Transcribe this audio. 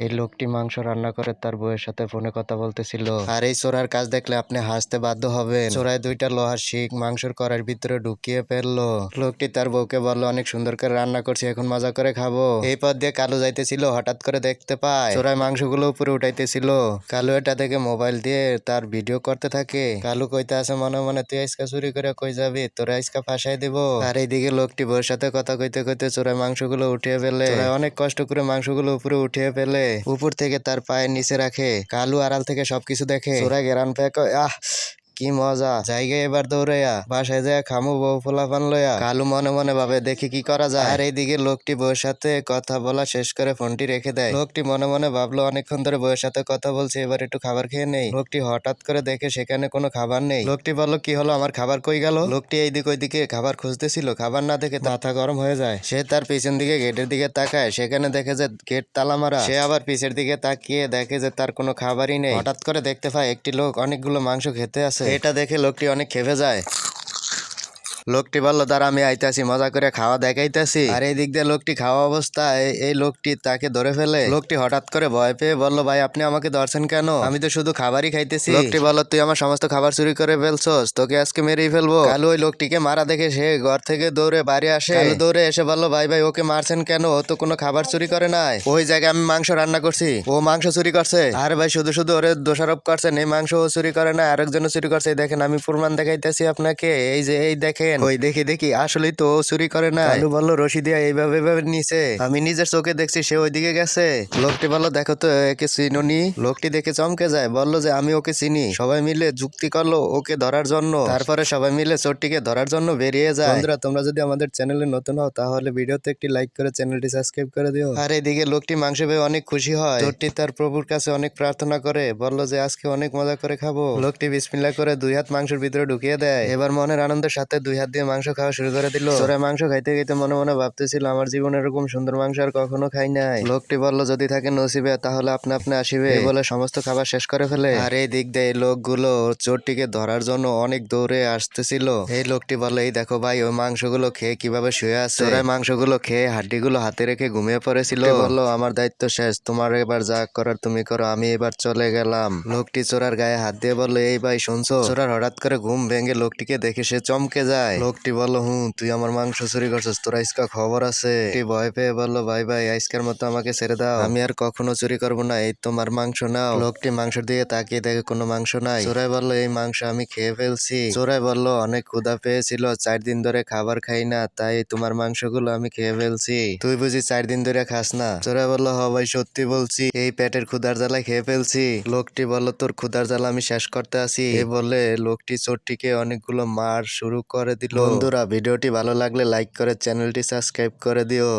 এই লোকটি মাংস রান্না করে তার বউয়ের সাথে ফোনে কথা বলতেছিল। আর এই চোরার কাজ দেখলে আপনি হাসতে বাধ্য হবেন। চোরাই দুইটা লোহার শিক মাংসের কড়াইয়ের ভিতরে ঢুকিয়ে ফেললো। লোকটি তার বউকে বলল, অনেক সুন্দর করে রান্না করছি, এখন মজা করে খাবো। এই পথ দিয়ে কালু যাইতেছিল, হঠাৎ করে দেখতে পায় চোরাই মাংসগুলো উপরে উঠাইতেছিল। কালু এটা দেখে মোবাইল দিয়ে তার ভিডিও করতে থাকে। কালু কইতে আছে মনে মনে, তুই আজকা চুরি করে কই যাবি, তোরা আজকা ফাঁসাই দিব। আর এইদিকে লোকটি বউয়ের সাথে কথা কইতে কইতে চোরাই মাংসগুলো উঠিয়ে ফেলে। চোরাই অনেক কষ্ট করে মাংসগুলো উপরে উঠিয়ে ফেলে, উপর থেকে তার পায়ের নিচে রাখে। কালু আড়াল থেকে সবকিছু দেখে। চোরাই গেরান পেয়ে কয়, আহ কি মজা, জায়গায় এবার দৌড়াইয়া বাসায় যায় খামু বউ পোলাপান লইয়া। কালু মনে মনে ভাবে দেখি কি করা যায়। আর এইদিকে লোকটি বউয়ের সাথে কথা বলা শেষ করে ফোনটি রেখে দেয়। লোকটি মনে মনে ভাবলো, অনেকক্ষণ ধরে বউয়ের সাথে কথা বলছি, এবার একটু খাবার খেয়ে নেই। লোকটি হঠাৎ করে দেখে সেখানে কোনো খাবার নেই। লোকটি বলল, কি হলো, আমার খাবার কই গেল? লোকটি এইদিক ওইদিকে খাবার খুঁজতেছিল, খাবার না দেখে মাথা গরম হয়ে যায়। সে তার পিছন দিকে গেটের দিকে তাকায়, সেখানে দেখে যে গেট তালা মারা। সে আবার পিছের দিকে তাকিয়ে দেখে যে তার কোনো খাবারই নেই। হঠাৎ করে দেখতে পায় একটি লোক অনেকগুলো মাংস খেতে আছে। এটা দেখে লোকটি অনেক ক্ষেপে যায়। লোকটি বলল, দাঁড়া আমি আইতাছি, মজা করে খাওয়া দেখাইতেছি। আর এই দিক দিয়ে লোকটি খাওয়া অবস্থায় এই লোকটি তাকে ধরে ফেলে। লোকটি হঠাৎ করে ভয় পেয়ে বলল, ভাই আপনি আমাকে ধরছেন কেন? আমি তো শুধু খাবারই খাইতেছি। লোকটি বলল, তুই আমার সমস্ত খাবার চুরি করে ফেলছস, তোকে আজকে মেরেই ফেলবো। কালু ওই লোকটিকে মারা দেখে সে ঘর থেকে দৌড়ে বাড়ি আসে। কালু দৌড়ে এসে বলল, ভাই ভাই ওকে মারছেন কেন, ও তো কোনো খাবার চুরি করে নাই, ওই জায়গায় আমি মাংস রান্না করছি, ও মাংস চুরি করছে। আর ভাই শুধু শুধু ওরে দোষারোপ করছেন, এই মাংস ও চুরি করে না, আরেকজনও চুরি করছে। এই দেখেন আমি প্রমাণ দেখাইতেছি আপনাকে, এই যে এই দেখেন। ওই দেখি দেখি আসলেই তো ও চুরি করে না। কালু বলল, রশি দিয়া এইভাবে এইভাবে নিছে, আমি নিজের চোখে দেখছি, সে ওইদিকে গেছে। লোকটি বলল, দেখো তো একে চিনুনি। লোকটি দেখে চমকে যায়, বলল যে আমি ওকে চিনি। সবাই মিলে যুক্তি করলো ওকে ধরার জন্য। তারপরে সবাই মিলে চোরটিকে ধরার জন্য বেরিয়ে যায়। বন্ধুরা, তোমরা যদি আমাদের চ্যানেলে নতুন হও তাহলে ভিডিওতে একটি লাইক করে চ্যানেলটি সাবস্ক্রাইব করে দিও। আর এদিকে লোকটি মাংস পেয়ে অনেক খুশি হয়। চোরটি তার প্রভুর কাছে অনেক প্রার্থনা করে, বলল যে আজকে অনেক মজা করে খাবো। লোকটি বিসমিল্লাহ করে 2 হাত মাংসের ভিতরে ঢুকিয়ে দেয়। এবার মনের আনন্দের সাথে 2 হাত দিয়ে মাংস খাওয়া শুরু করে দিল। চোরাই মাংস খাইতে খাইতে মনে মনে ভাবতেছিল, আমার জীবনে এরকম সুন্দর মাংস আর কখনো খাই নাই। লোকটি বলল, যদি থাকে নসিবে তাহলে আপনা আপনি আসিবে। এই বলে সমস্ত খাবার শেষ করে ফেলে। আর এই দিক দিয়ে এই লোকগুলো চোরটিকে ধরার জন্য অনেক দৌড়ে আসতেছিল। এই লোকটি বলল, এই দেখো ভাই, ওই মাংসগুলো খেয়ে কিভাবে শুয়ে আছে। চোরাই মাংসগুলো খেয়ে হাড্ডিগুলো হাতে রেখে ঘুমিয়ে পড়েছিল। বলল, আমার দায়িত্ব শেষ, তোমার এবার যা করার তুমি করো, আমি এবার চলে গেলাম। লোকটি চোরার গায়ে হাত দিয়ে বলল, এই ভাই শুনছো? চোরার হঠাৎ করে ঘুম ভেঙে লোকটিকে দেখে সে চমকে যায়। লোকটি বলল, তুই আমার মাংস চুরি করছিস, তোর আজকা খবর আছে। ভয় পেয়ে বলল, ভাই ভাই আজকের মতো আমাকে ছেড়ে দাও, আমি আর কখনো চুরি করবো না, এই তোমার মাংস নাও। লোকটি মাংস দিয়ে তাকিয়ে দেখে কোনো মাংস নাই। চোরাই বলল, এই মাংস আমি খেয়ে ফেলছি। চোরাই বলল, অনেক ক্ষুধা পেয়েছিল, 4 দিন ধরে খাবার খাই না, তাই তোমার মাংসগুলো আমি খেয়ে ফেলছি। তুই বুঝি 4 দিন ধরে খাস না? চোরাই বলল, হ ভাই সত্যি বলছি, এই পেটের ক্ষুধার জ্বালায় খেয়ে ফেলছি। লোকটি বলল, তোর ক্ষুধার জ্বালা আমি শেষ করতে আসি। এই বলে লোকটি চোরটিকে অনেকগুলো মার শুরু করে দিল। বন্ধুরা, ভিডিওটি ভালো লাগলে লাইক করে চ্যানেলটি সাবস্ক্রাইব করে দিও।